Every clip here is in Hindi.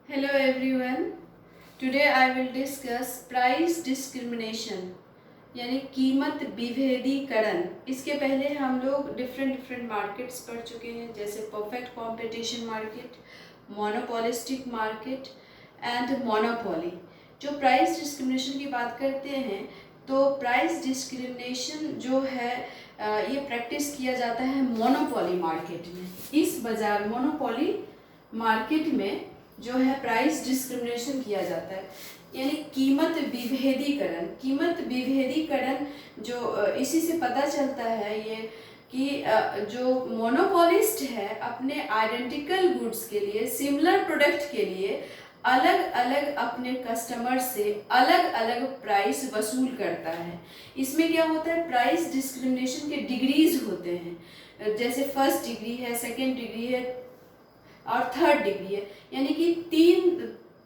Hello everyone. Today I will discuss price discrimination यानी कीमत विभेदीकरण। इसके पहले हम लोग डिफरेंट मार्केट्स पढ़ चुके हैं, जैसे perfect competition market, monopolistic market and monopoly. जो प्राइस डिस्क्रिमिनेशन की बात करते हैं तो प्राइस डिस्क्रिमिनेशन जो है ये प्रैक्टिस किया जाता है मोनोपोली मार्केट में। इस बाजार मोनोपोली मार्केट में जो है प्राइस डिस्क्रिमिनेशन किया जाता है, यानी कीमत विभेदीकरण जो इसी से पता चलता है ये कि जो मोनोपोलिस्ट है अपने आइडेंटिकल गुड्स के लिए, सिमिलर प्रोडक्ट के लिए अलग अलग अपने कस्टमर से अलग अलग प्राइस वसूल करता है। इसमें क्या होता है, प्राइस डिस्क्रिमिनेशन के डिग्रीज होते हैं, जैसे फर्स्ट डिग्री है, सेकेंड डिग्री है और थर्ड डिग्री है, यानी कि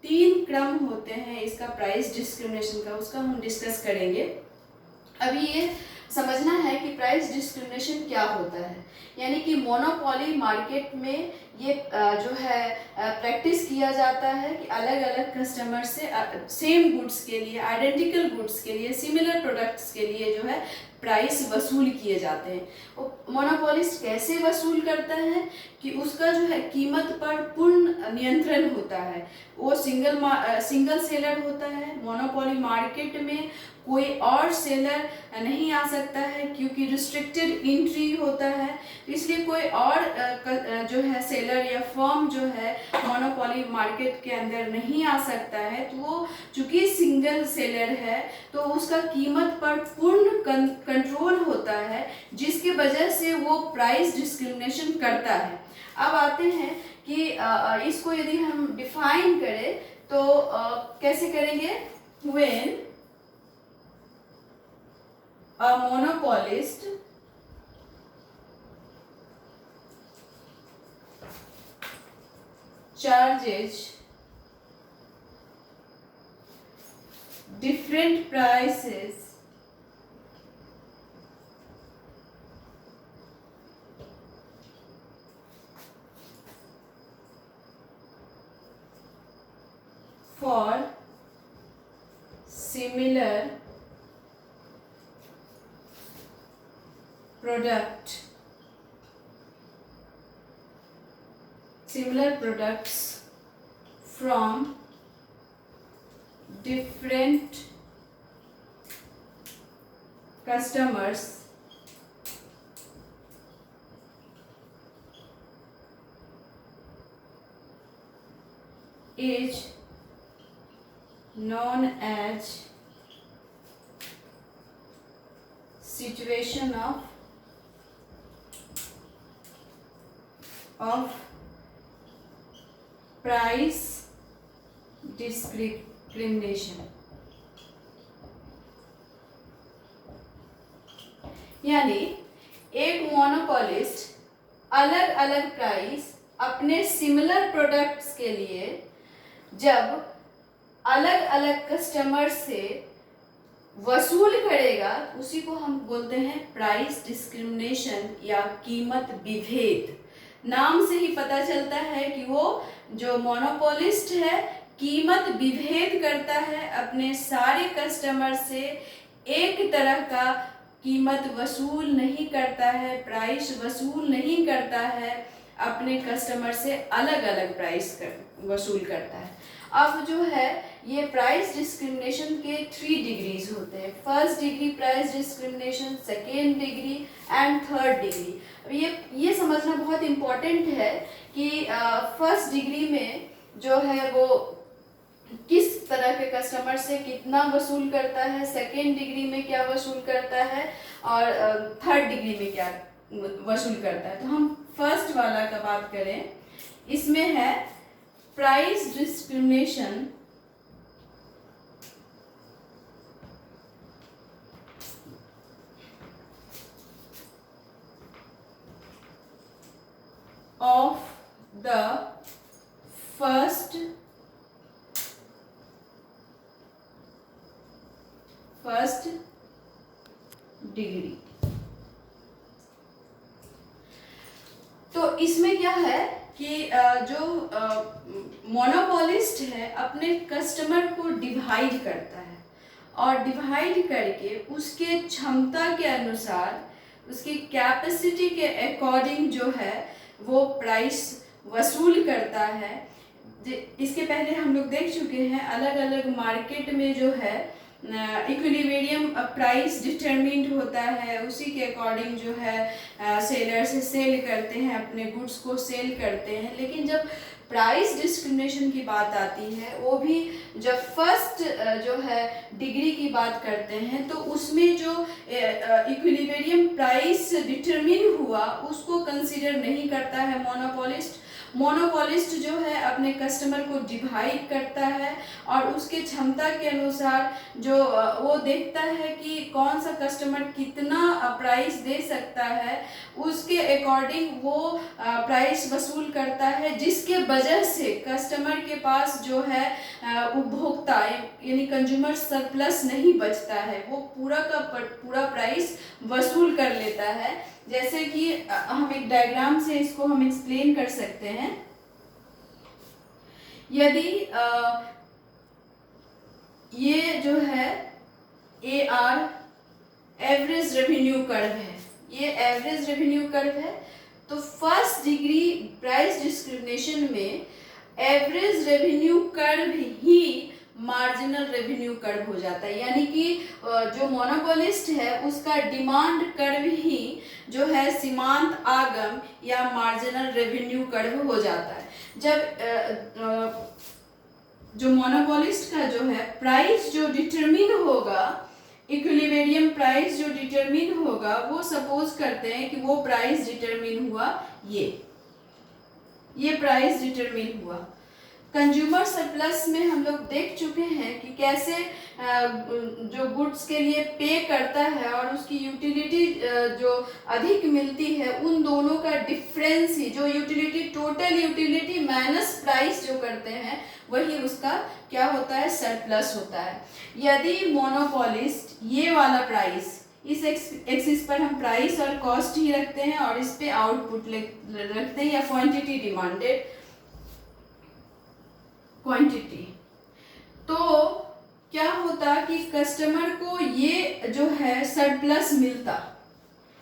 तीन क्रम होते हैं इसका प्राइस डिस्क्रिमिनेशन का, उसका हम डिस्कस करेंगे। अभी ये समझना है कि प्राइस डिस्क्रिमिनेशन क्या होता है, यानी कि मोनोपोली मार्केट में ये जो है प्रैक्टिस किया जाता है कि अलग अलग कस्टमर से सेम गुड्स के लिए, आइडेंटिकल गुड्स के लिए, सिमिलर प्रोडक्ट्स के लिए जो है प्राइस वसूल किए जाते हैं। मोनोपोलिस्ट कैसे वसूल करता है कि उसका जो है कीमत पर पूर्ण नियंत्रण होता है। वो सिंगल सेलर होता है। मोनोपोली मार्केट में कोई और सेलर नहीं आ सकता है क्योंकि रिस्ट्रिक्टेड एंट्री होता है, इसलिए कोई और जो है सेलर या फर्म जो है मोनोपोली मार्केट के अंदर नहीं आ सकता है। तो वो चूंकि सिंगल सेलर है तो उसका कीमत पर पूर्ण कंट्रोल होता है, जिसकी वजह से वो प्राइस डिस्क्रिमिनेशन करता है। अब आते हैं कि इसको यदि हम डिफाइन करें तो कैसे करेंगे। When a monopolist charges different prices for similar products from different customers is known as situation of price discrimination. यानी एक मोनोपोलिस्ट अलग अलग प्राइस अपने सिमिलर प्रोडक्ट्स के लिए जब अलग अलग कस्टमर से वसूल करेगा, उसी को हम बोलते हैं प्राइस डिस्क्रिमिनेशन या कीमत विभेद। नाम से ही पता चलता है कि वो जो मोनोपोलिस्ट है कीमत विभेद करता है, अपने सारे कस्टमर से एक तरह का कीमत वसूल नहीं करता है, प्राइस वसूल नहीं करता है, अपने कस्टमर से अलग अलग प्राइस वसूल करता है। अब जो है ये प्राइस डिस्क्रिमिनेशन के 3 डिग्रीज होते हैं। First degree price discrimination, second degree and third degree. ये समझना बहुत इम्पोर्टेंट है कि फर्स्ट डिग्री में जो है वो किस तरह के कस्टमर से कितना वसूल करता है, सेकेंड डिग्री में क्या वसूल करता है और थर्ड डिग्री में क्या वसूल करता है। तो हम फर्स्ट वाला का बात करें, इसमें है price discrimination of the first degree. तो इसमें क्या है कि जो मोनोपोलिस्ट है अपने कस्टमर को डिवाइड करता है और डिवाइड करके उसके क्षमता के अनुसार, उसकी कैपेसिटी के अकॉर्डिंग जो है वो प्राइस वसूल करता है। इसके पहले हम लोग देख चुके हैं अलग अलग मार्केट में जो है इक्विलिब्रियम प्राइस डिटरमिन्ड होता है, उसी के अकॉर्डिंग जो है सेलर्स सेल करते हैं, अपने गुड्स को सेल करते हैं। लेकिन जब प्राइस डिस्क्रिमिनेशन की बात आती है, वो भी जब फर्स्ट जो है डिग्री की बात करते हैं, तो उसमें जो इक्विलिब्रियम प्राइस डिटरमिन हुआ उसको कंसीडर नहीं करता है मोनोपोलिस्ट। मोनोपोलिस्ट जो है अपने कस्टमर को डिवाइड करता है और उसके क्षमता के अनुसार जो वो देखता है कि कौन सा कस्टमर कितना प्राइस दे सकता है, उसके अकॉर्डिंग वो प्राइस वसूल करता है, जिसके वजह से कस्टमर के पास जो है उपभोक्ता यानी कंज्यूमर सरप्लस नहीं बचता है, वो पूरा का पूरा प्राइस वसूल कर लेता है। जैसे कि हम एक डायग्राम से इसको हम एक्सप्लेन कर सकते हैं। यदि ये जो है AR एवरेज रेवेन्यू कर्व है, ये एवरेज रेवेन्यू कर्व है, तो फर्स्ट डिग्री प्राइस डिस्क्रिमिनेशन में एवरेज रेवेन्यू कर्व ही मार्जिनल रेवेन्यू कर्व हो जाता है। यानी कि जो मोनोपोलिस्ट है उसका डिमांड कर्व ही जो है सीमांत आगम या मार्जिनल रेवेन्यू कर्व हो जाता है। जब जो मोनोपोलिस्ट का जो है प्राइस जो डिटरमिन होगा, इक्विलिब्रियम प्राइस जो डिटरमिन होगा, वो सपोज करते हैं कि वो प्राइस डिटरमिन हुआ ये प्राइस डिटरमिन हुआ। कंज्यूमर सरप्लस में हम लोग देख चुके हैं कि कैसे जो गुड्स के लिए पे करता है और उसकी यूटिलिटी जो अधिक मिलती है, उन दोनों का डिफरेंस ही जो utility, total utility minus price जो करते हैं, वही उसका क्या होता है, सरप्लस होता है। यदि मोनोपोलिस्ट ये वाला प्राइस, इस एक्सिस पर हम प्राइस और कॉस्ट ही रखते हैं और इस पे आउटपुट रखते हैं या क्वांटिटी डिमांडेड क्वांटिटी, तो क्या होता कि कस्टमर को ये जो है सरप्लस मिलता।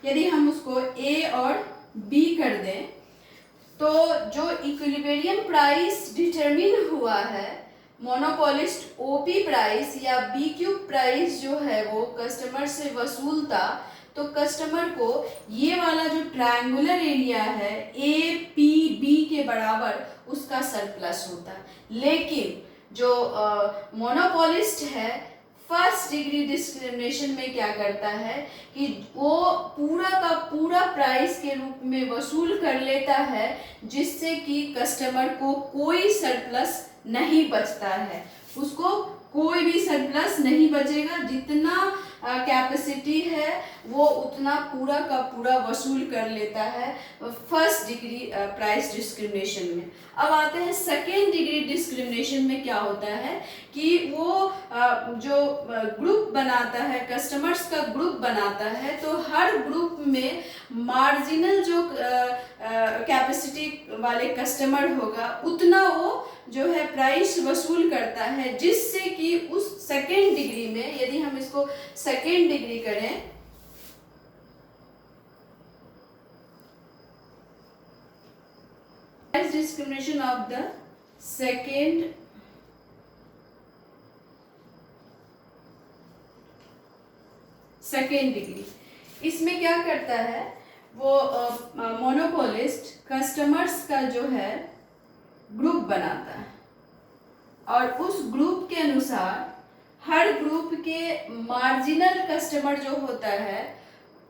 यदि हम उसको A और B कर दें, तो जो इक्विलिब्रियम प्राइस डिटरमिन हुआ है, मोनोपोलिस्ट OP प्राइस या BQ प्राइस जो है वो कस्टमर से वसूलता, तो कस्टमर को ये वाला जो ट्रायंगुलर एरिया है APB के बराबर उसका सरप्लस होता है। लेकिन जो मोनोपोलिस्ट है फर्स्ट डिग्री डिस्क्रिमिनेशन में क्या करता है कि वो पूरा का पूरा प्राइस के रूप में वसूल कर लेता है, जिससे कि कस्टमर को कोई सरप्लस नहीं बचता है, उसको कोई भी सरप्लस नहीं बचेगा। जितना कैपेसिटी है वो उतना पूरा का पूरा वसूल कर लेता है फर्स्ट डिग्री प्राइस डिस्क्रिमिनेशन में। अब आते हैं सेकेंड डिग्री डिस्क्रिमिनेशन में। क्या होता है कि वो जो ग्रुप बनाता है, कस्टमर्स का ग्रुप बनाता है, तो हर ग्रुप में मार्जिनल जो कैपेसिटी वाले कस्टमर होगा उतना वो जो है प्राइस वसूल करता है, जिससे कि उस सेकेंड डिग्री में, यदि हम इसको सेकेंड डिग्री करें, price discrimination of the second degree, इसमें क्या करता है वो मोनोपोलिस्ट कस्टमर्स का जो है ग्रुप बनाता है और उस ग्रुप के अनुसार हर ग्रुप के मार्जिनल कस्टमर जो होता है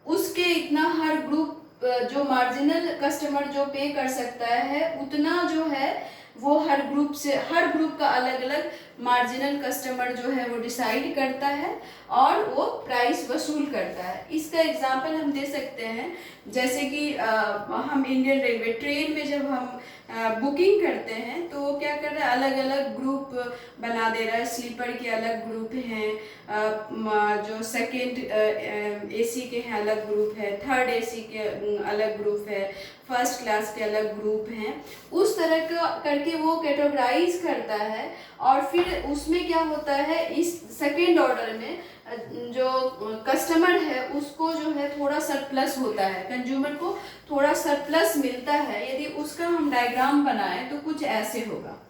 उसके इतना, हर ग्रुप जो मार्जिनल कस्टमर जो पे कर सकता है उतना जो है वो हर ग्रुप से, हर ग्रुप का अलग अलग मार्जिनल कस्टमर जो है वो डिसाइड करता है और वो प्राइस वसूल करता है। इसका एग्जांपल हम दे सकते हैं, जैसे कि हम इंडियन रेलवे ट्रेन में जब हम बुकिंग करते हैं तो वो क्या कर रहा है, अलग अलग ग्रुप बना दे रहा है। स्लीपर के अलग ग्रुप हैं, जो सेकेंड AC के हैं अलग ग्रुप है, थर्ड AC के अलग ग्रुप है, फर्स्ट क्लास के अलग ग्रुप हैं, उस तरह का करके वो कैटेगराइज करता है। और फिर उसमें क्या होता है, इस सेकेंड ऑर्डर में जो कस्टमर है उसको जो है थोड़ा सरप्लस होता है, कंज्यूमर को थोड़ा सरप्लस मिलता है। यदि उसका हम डायग्राम बनाएं तो कुछ ऐसे होगा।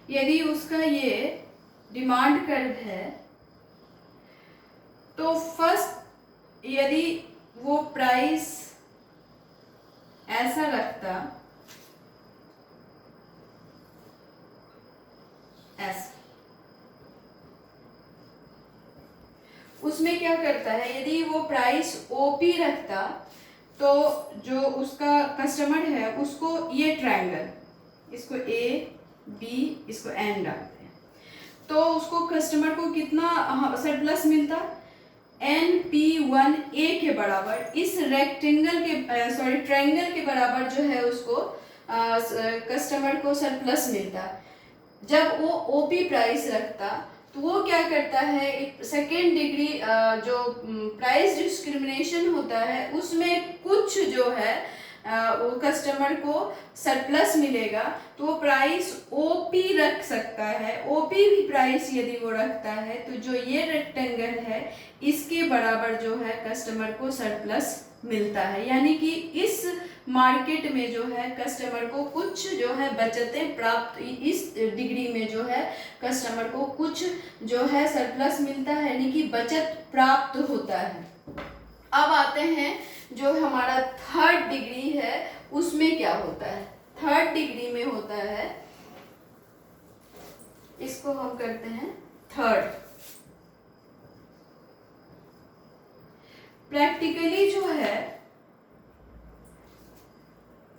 यदि उसका ये डिमांड कर्व है तो फर्स्ट यदि वो प्राइस ऐसा रखता, ऐसा, उसमें क्या करता है, यदि वो प्राइस ओपी रखता तो जो उसका कस्टमर है उसको ये ट्रायंगल, इसको ए बी इसको एन डालते हैं, तो उसको कस्टमर को कितना सरप्लस मिलता, NP1A के बराबर, इस रेक्टेंगल के ट्रायंगल के बराबर जो है उसको कस्टमर को सरप्लस मिलता। जब वो ओपी प्राइस रखता तो वो क्या करता है, सेकेंड डिग्री जो प्राइस डिस्क्रिमिनेशन होता है उसमें कुछ जो है वो कस्टमर को सरप्लस मिलेगा, तो वो प्राइस ओपी रख सकता है। ओपी भी प्राइस यदि वो रखता है तो जो ये रेक्टेंगल है इसके बराबर जो है कस्टमर को सरप्लस मिलता है। यानी कि इस मार्केट में जो है कस्टमर को कुछ जो है बचतें प्राप्त, इस डिग्री में जो है कस्टमर को कुछ जो है सरप्लस मिलता है, यानी कि बचत प्राप्त होता है। अब आते हैं जो हमारा थर्ड डिग्री है उसमें क्या होता है। थर्ड डिग्री में होता है, इसको हम करते हैं थर्ड। प्रैक्टिकली जो है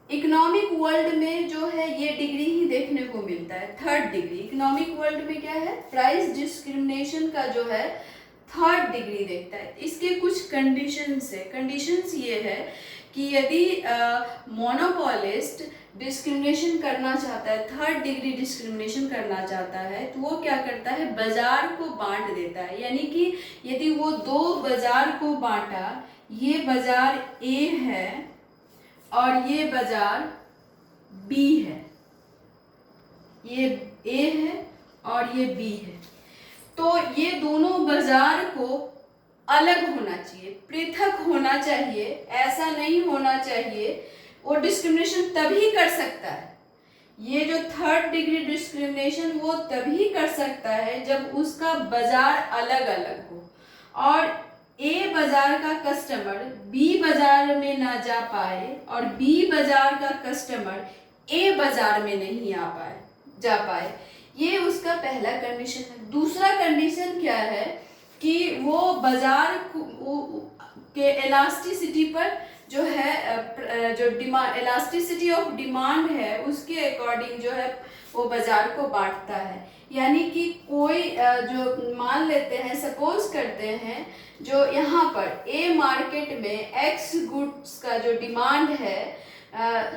इकोनॉमिक वर्ल्ड में जो है ये डिग्री ही देखने को मिलता है, थर्ड डिग्री। इकोनॉमिक वर्ल्ड में क्या है, प्राइस डिस्क्रिमिनेशन का जो है थर्ड डिग्री देखता है। इसके कुछ कंडीशंस है। कंडीशंस ये है कि यदि मोनोपोलिस्ट डिस्क्रिमिनेशन करना चाहता है, थर्ड डिग्री डिस्क्रिमिनेशन करना चाहता है, तो वो क्या करता है, बाजार को बांट देता है। यानी कि यदि वो दो बाजार को बांटा, ये बाजार ए है और ये बाजार बी है, ये ए है और ये बी है, तो ये दोनों बाजार को अलग होना चाहिए, पृथक होना चाहिए, ऐसा नहीं होना चाहिए। वो डिस्क्रिमिनेशन तभी कर सकता है, ये जो थर्ड डिग्री डिस्क्रिमिनेशन वो तभी कर सकता है जब उसका बाजार अलग अलग हो और ए बाजार का कस्टमर बी बाजार में ना जा पाए और बी बाजार का कस्टमर ए बाजार में नहीं जा पाए। ये उसका पहला कंडीशन है। दूसरा कंडीशन क्या है कि वो बाजार के इलास्टिसिटी पर जो है जो डिमांड, इलास्टिसिटी ऑफ डिमांड है उसके अकॉर्डिंग जो है वो बाजार को बांटता है। यानी कि कोई जो मान लेते हैं, सपोज करते हैं जो यहाँ पर ए मार्केट में एक्स गुड्स का जो डिमांड है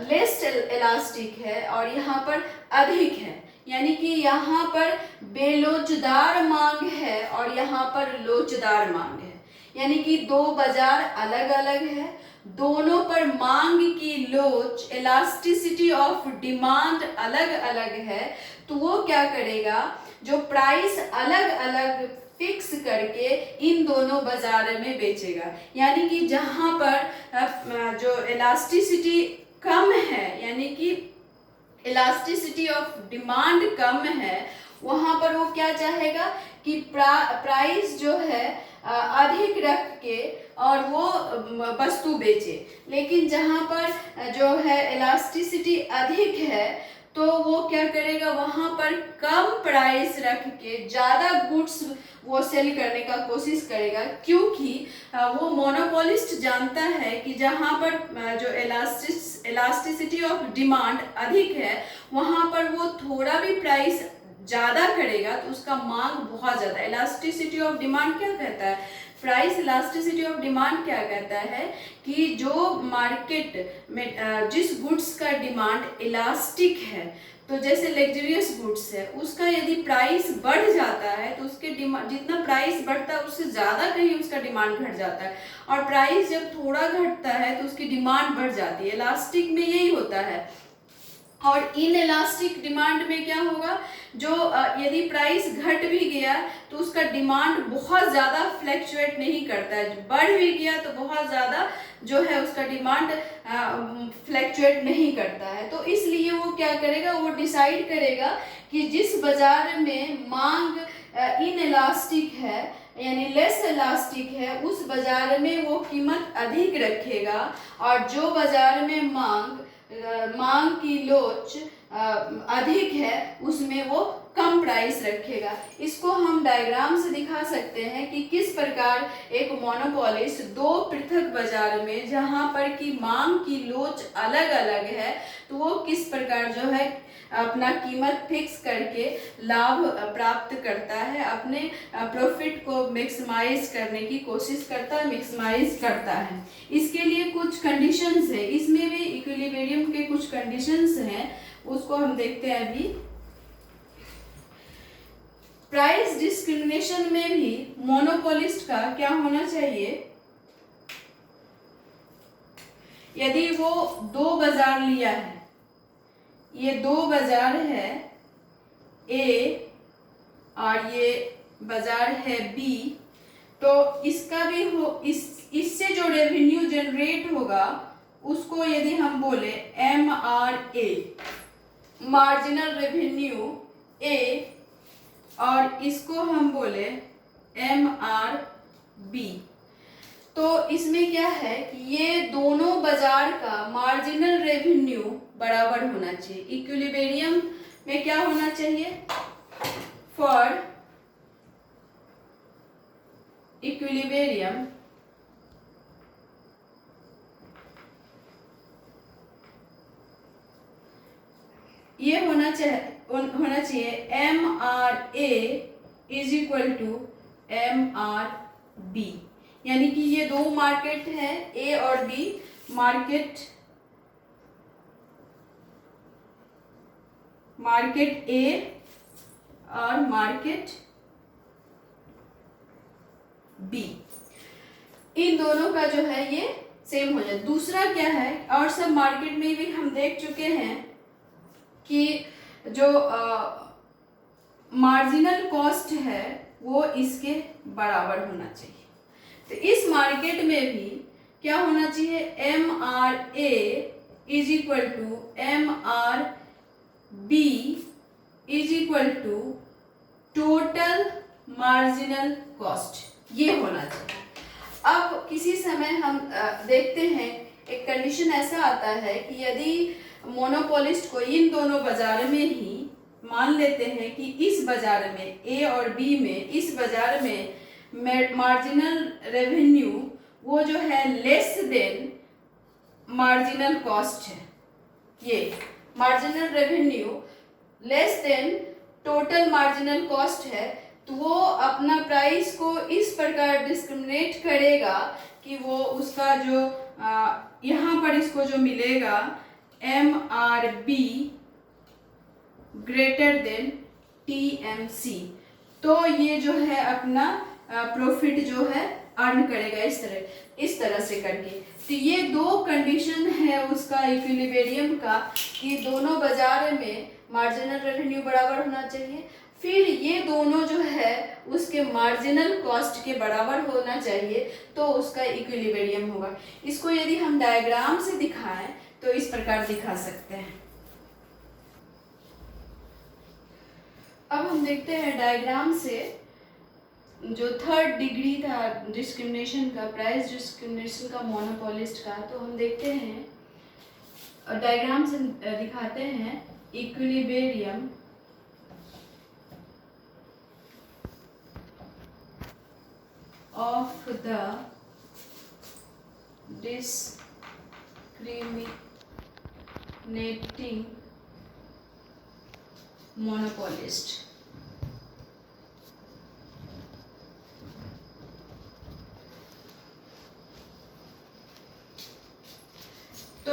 लेस इलास्टिक है और यहाँ पर अधिक है, यानी कि यहाँ पर बेलोचदार मांग है और यहाँ पर लोचदार मांग है, यानी कि दो बाजार अलग अलग है, दोनों पर मांग की लोच, इलास्टिसिटी ऑफ डिमांड अलग अलग है। तो वो क्या करेगा, जो प्राइस अलग अलग फिक्स करके इन दोनों बाजार में बेचेगा। यानी कि जहाँ पर जो इलास्टिसिटी कम है, यानी कि इलास्टिसिटी ऑफ डिमांड कम है, वहाँ पर वो क्या चाहेगा कि प्राइस जो है अधिक रख के और वो वस्तु बेचे। लेकिन जहाँ पर जो है इलास्टिसिटी अधिक है तो वो क्या करेगा, वहाँ पर कम प्राइस रख के ज़्यादा गुड्स वो सेल करने का कोशिश करेगा, क्योंकि वो मोनोपोलिस्ट जानता है कि जहाँ पर जो इलास्टिसिटी ऑफ डिमांड अधिक है वहाँ पर वो थोड़ा भी प्राइस ज़्यादा करेगा तो उसका मांग बहुत ज़्यादा। इलास्टिसिटी ऑफ डिमांड क्या कहता है, प्राइस इलास्टिसिटी ऑफ डिमांड क्या कहता है कि जो मार्केट में जिस गुड्स का डिमांड इलास्टिक है, तो जैसे लग्जरियस गुड्स है, उसका यदि प्राइस बढ़ जाता है तो उसके डिमांड, जितना प्राइस बढ़ता है उससे ज़्यादा कहीं उसका डिमांड घट जाता है, और प्राइस जब थोड़ा घटता है तो उसकी डिमांड बढ़ जाती है। इलास्टिक में यही होता है। और इन इलास्टिक डिमांड में क्या होगा, जो यदि प्राइस घट भी गया तो उसका डिमांड बहुत ज़्यादा फ्लैक्चुएट नहीं करता है, बढ़ भी गया तो बहुत ज़्यादा जो है उसका डिमांड फ्लैक्चुएट नहीं करता है। तो इसलिए वो क्या करेगा, वो डिसाइड करेगा कि जिस बाजार में मांग इन इलास्टिक है यानी लेस इलास्टिक है, उस बाजार में वो कीमत अधिक रखेगा, और जो बाजार में मांग की लोच अधिक है उसमें वो कम प्राइस रखेगा। इसको हम डायग्राम से दिखा सकते हैं कि किस प्रकार एक मोनोपोलिस्ट दो पृथक बाजार में जहां पर की मांग की लोच अलग अलग है, तो वो किस प्रकार जो है अपना कीमत फिक्स करके लाभ प्राप्त करता है, अपने प्रॉफिट को मैक्सिमाइज करने की कोशिश करता है, मैक्सिमाइज करता है। इसके लिए कुछ कंडीशंस है, इसमें भी इक्विलिब्रियम के कुछ कंडीशंस हैं, उसको हम देखते हैं अभी। प्राइस डिस्क्रिमिनेशन में भी मोनोपोलिस्ट का क्या होना चाहिए, यदि वो दो बाजार लिया है, ये दो बाजार है ए और ये बाजार है बी, तो इसका भी हो इससे जो रेवेन्यू जनरेट होगा उसको यदि हम बोले MRA, मार्जिनल रेवेन्यू ए, और इसको हम बोले MRB, तो इसमें क्या है कि ये दोनों बाजार का मार्जिनल रेवेन्यू बराबर होना चाहिए। इक्विलिब्रियम में क्या होना चाहिए, फॉर इक्विलिब्रियम ये होना चाहिए MRA is equal to MRB, यानी कि ये दो मार्केट है ए और बी, मार्केट ए और मार्केट बी, इन दोनों का जो है ये सेम हो जाए। दूसरा क्या है, और सब मार्केट में भी हम देख चुके हैं कि जो मार्जिनल कॉस्ट है वो इसके बराबर होना चाहिए। तो इस मार्केट में भी क्या होना चाहिए, MRA is equal to MRB is equal to total marginal cost, ये होना चाहिए। अब किसी समय हम देखते हैं एक कंडीशन ऐसा आता है कि यदि मोनोपोलिस्ट को इन दोनों बाजार में ही मान लेते हैं कि इस बाजार में ए और बी में, इस बाजार में मार्जिनल रेवेन्यू वो जो है लेस देन मार्जिनल कॉस्ट है, ये marginal revenue less than total marginal cost है, तो वो अपना प्राइस को इस प्रकार डिस्क्रिमिनेट करेगा कि वो उसका जो यहाँ पर इसको जो मिलेगा MRB ग्रेटर देन TMC, तो ये जो है अपना प्रॉफिट जो है अर्न करेगा इस तरह से करके। तो ये दो कंडीशन है उसका इक्विलिब्रियम का कि दोनों बाजार में मार्जिनल रेवेन्यू बराबर होना चाहिए, फिर ये दोनों जो है उसके मार्जिनल कॉस्ट के बराबर होना चाहिए, तो उसका इक्विलिब्रियम होगा। इसको यदि हम डायग्राम से दिखाएं तो इस प्रकार दिखा सकते हैं। अब हम देखते हैं डायग्राम से जो थर्ड डिग्री था डिस्क्रिमिनेशन का, प्राइस डिस्क्रिमिनेशन का मोनोपोलिस्ट का, तो हम देखते हैं डायग्राम से दिखाते हैं equilibrium of the discriminating monopolist।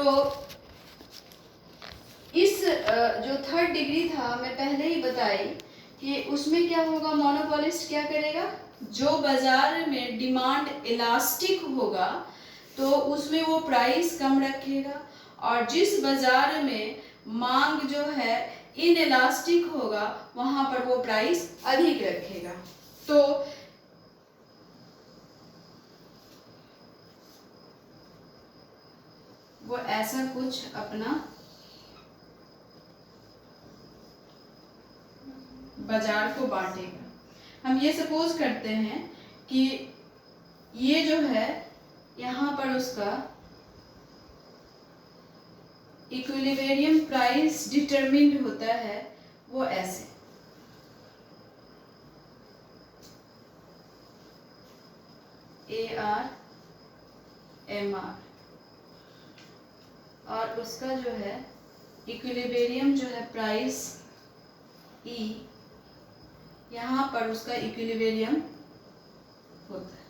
तो इस जो थर्ड डिग्री था, मैं पहले ही बताई कि उसमें क्या होगा, मोनोपोलिस्ट क्या करेगा, जो बाजार में डिमांड इलास्टिक होगा तो उसमें वो प्राइस कम रखेगा, और जिस बाजार में मांग जो है इनइलास्टिक होगा वहां पर वो प्राइस अधिक रखेगा। तो वो ऐसा कुछ अपना बाजार को बांटेगा। हम ये सपोज करते हैं कि ये जो है यहाँ पर उसका इक्विलिब्रियम प्राइस डिटरमिन्ड होता है वो ऐसे, AR MR, और उसका जो है इक्विलिब्रियम जो है प्राइस E, यहाँ पर उसका इक्विलिब्रियम होता है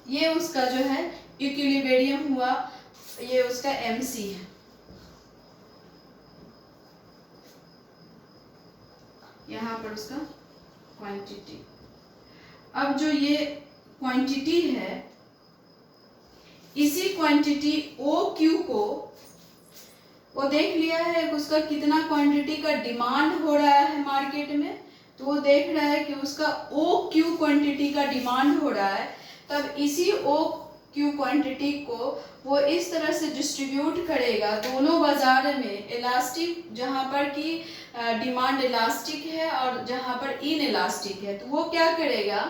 ये उसका जो है इक्विलिब्रियम हुआ, ये उसका MC है। यहाँ पर उसका क्वांटिटी। अब जो ये क्वांटिटी है, इसी क्वांटिटी OQ को वो देख लिया है उसका कितना क्वांटिटी का डिमांड हो रहा है मार्केट में, तो वो देख रहा है कि उसका OQ क्वांटिटी का डिमांड हो रहा है। तब इसी OQ क्वांटिटी को वो इस तरह से डिस्ट्रीब्यूट करेगा दोनों बाजार में, इलास्टिक जहाँ पर कि डिमांड इलास्टिक है और जहाँ पर इनइलास्टिक है। तो वो क्या करेगा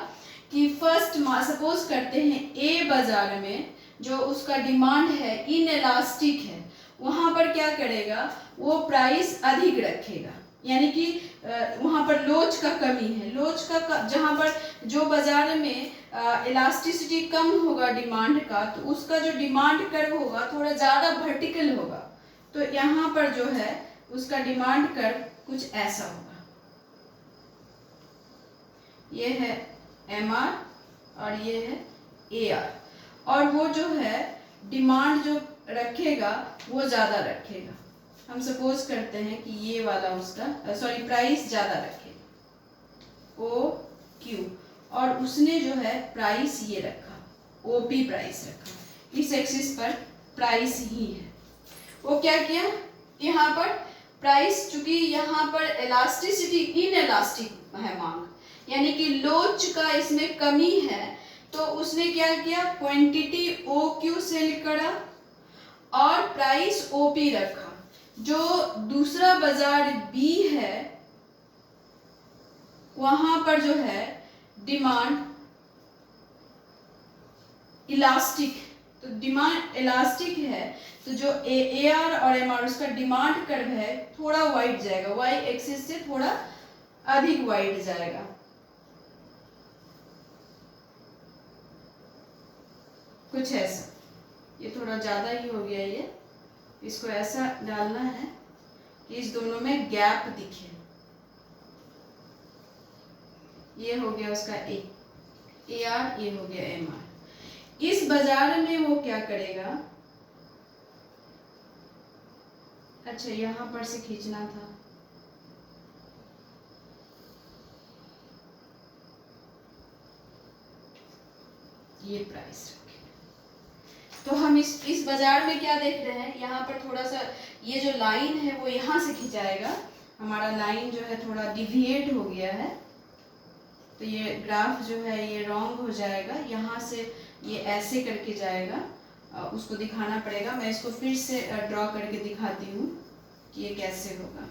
कि फर्स्ट सपोज करते हैं A बाजार में जो उसका डिमांड है इनइलास्टिक है, वहाँ पर क्या करेगा, वो प्राइस अधिक रखेगा, यानी कि वहाँ पर लोच का कमी है, लोच का जहाँ पर जो बाजार में इलास्टिसिटी कम होगा डिमांड का, तो उसका जो डिमांड कर्व होगा थोड़ा ज़्यादा वर्टिकल होगा। तो यहाँ पर जो है उसका डिमांड कर्व कुछ ऐसा होगा, ये है MR और ये है AR, और वो जो है डिमांड जो रखेगा वो ज़्यादा रखेगा। हम सपोज करते हैं कि ये वाला उसका प्राइस ज़्यादा रखेगा OQ, और उसने जो है प्राइस ये रखा OP प्राइस रखा, इस एक्सिस पर प्राइस ही है। वो क्या किया, यहाँ पर प्राइस चूंकि यहाँ पर इलास्टिसिटी इनइलास्टिक है मांग, यानी कि लोच का इसमें कमी है, तो उसने क्या किया, क्वांटिटी OQ सेल करा और प्राइस OP रखा। जो दूसरा बाजार B है वहां पर जो है डिमांड इलास्टिक, तो डिमांड इलास्टिक है, तो जो AR और MR उसका डिमांड कर्व है थोड़ा वाइड जाएगा, Y एक्सिस से थोड़ा अधिक वाइड जाएगा। कुछ ऐसा, ये थोड़ा ज़्यादा ही हो गया, ये इसको ऐसा डालना है कि इस दोनों में गैप दिखे। ये हो गया उसका AR, ये हो गया MR। इस बाजार में वो क्या करेगा, अच्छा यहाँ पर से खींचना था, ये प्राइस रखें। तो हम इस बाजार में क्या देख रहे हैं, यहाँ पर थोड़ा सा ये जो लाइन है वो यहाँ से खिंचाएगा, हमारा लाइन जो है थोड़ा डिविएट हो गया है, तो ये ग्राफ जो है ये रॉन्ग हो जाएगा, यहाँ से ये ऐसे करके जाएगा, उसको दिखाना पड़ेगा। मैं इसको फिर से ड्रॉ करके दिखाती हूँ कि ये कैसे होगा।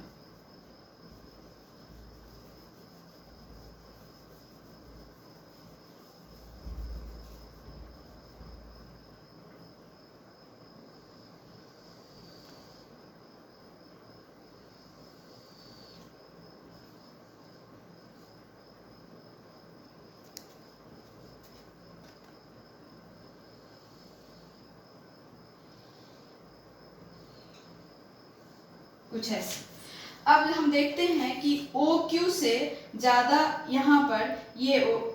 कुछ ऐसे। अब हम देखते हैं कि OQ से ज़्यादा यहाँ पर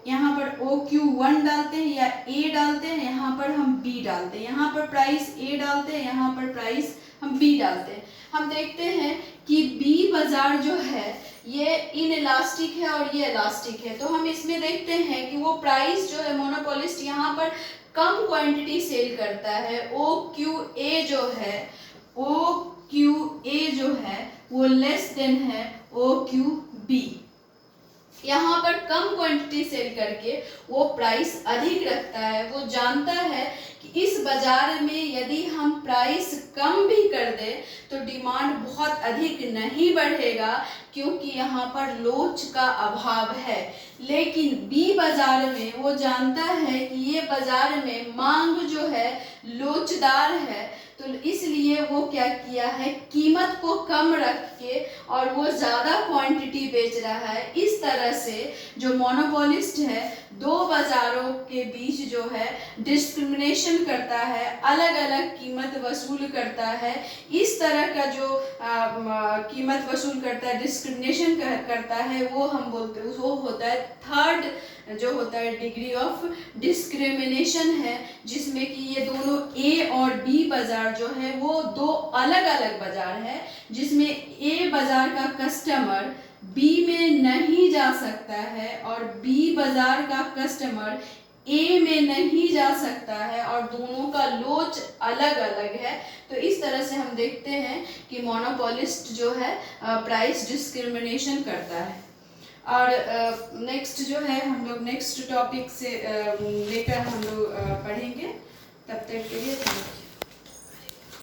यहाँ पर OQ1 डालते हैं या A डालते हैं, यहाँ पर हम B डालते हैं, यहाँ पर प्राइस A डालते हैं, यहाँ पर प्राइस हम B डालते हैं। हम देखते हैं कि B बाजार जो है ये इनइलास्टिक है और ये इलास्टिक है, तो हम इसमें देखते हैं कि वो प्राइस जो है मोनोपोलिस्ट यहाँ पर कम क्वांटिटी सेल करता है। OQA जो है वो लेस देन है OQB। यहाँ पर कम क्वांटिटी सेल करके वो प्राइस अधिक रखता है। वो जानता है कि इस बाजार में यदि हम प्राइस कम भी कर दें तो डिमांड बहुत अधिक नहीं बढ़ेगा, क्योंकि यहाँ पर लोच का अभाव है। लेकिन B बाजार में वो जानता है कि ये बाजार में मांग जो है लोचदार है, तो इसलिए वो क्या किया है, कीमत को कम रख के और वो ज़्यादा क्वांटिटी बेच रहा है। इस तरह से जो मोनोपोलिस्ट है दो बाजारों के बीच जो है डिस्क्रिमिनेशन करता है, अलग अलग कीमत वसूल करता है। इस तरह का जो कीमत वसूल करता है, डिस्क्रिमिनेशन करता है, वो हम बोलते हैं वो होता है थर्ड जो होता है डिग्री ऑफ डिस्क्रिमिनेशन है, जिसमें कि ये दोनों A और B बाजार जो है वो दो अलग अलग बाजार है, जिसमें A बाजार का कस्टमर B में नहीं जा सकता है और B बाजार का कस्टमर A में नहीं जा सकता है और दोनों का लोच अलग अलग है। तो इस तरह से हम देखते हैं कि मोनोपोलिस्ट जो है प्राइस डिस्क्रिमिनेशन करता है। और नेक्स्ट जो है हम लोग नेक्स्ट टॉपिक से लेकर हम लोग पढ़ेंगे। तब तक के लिए थैंक यू।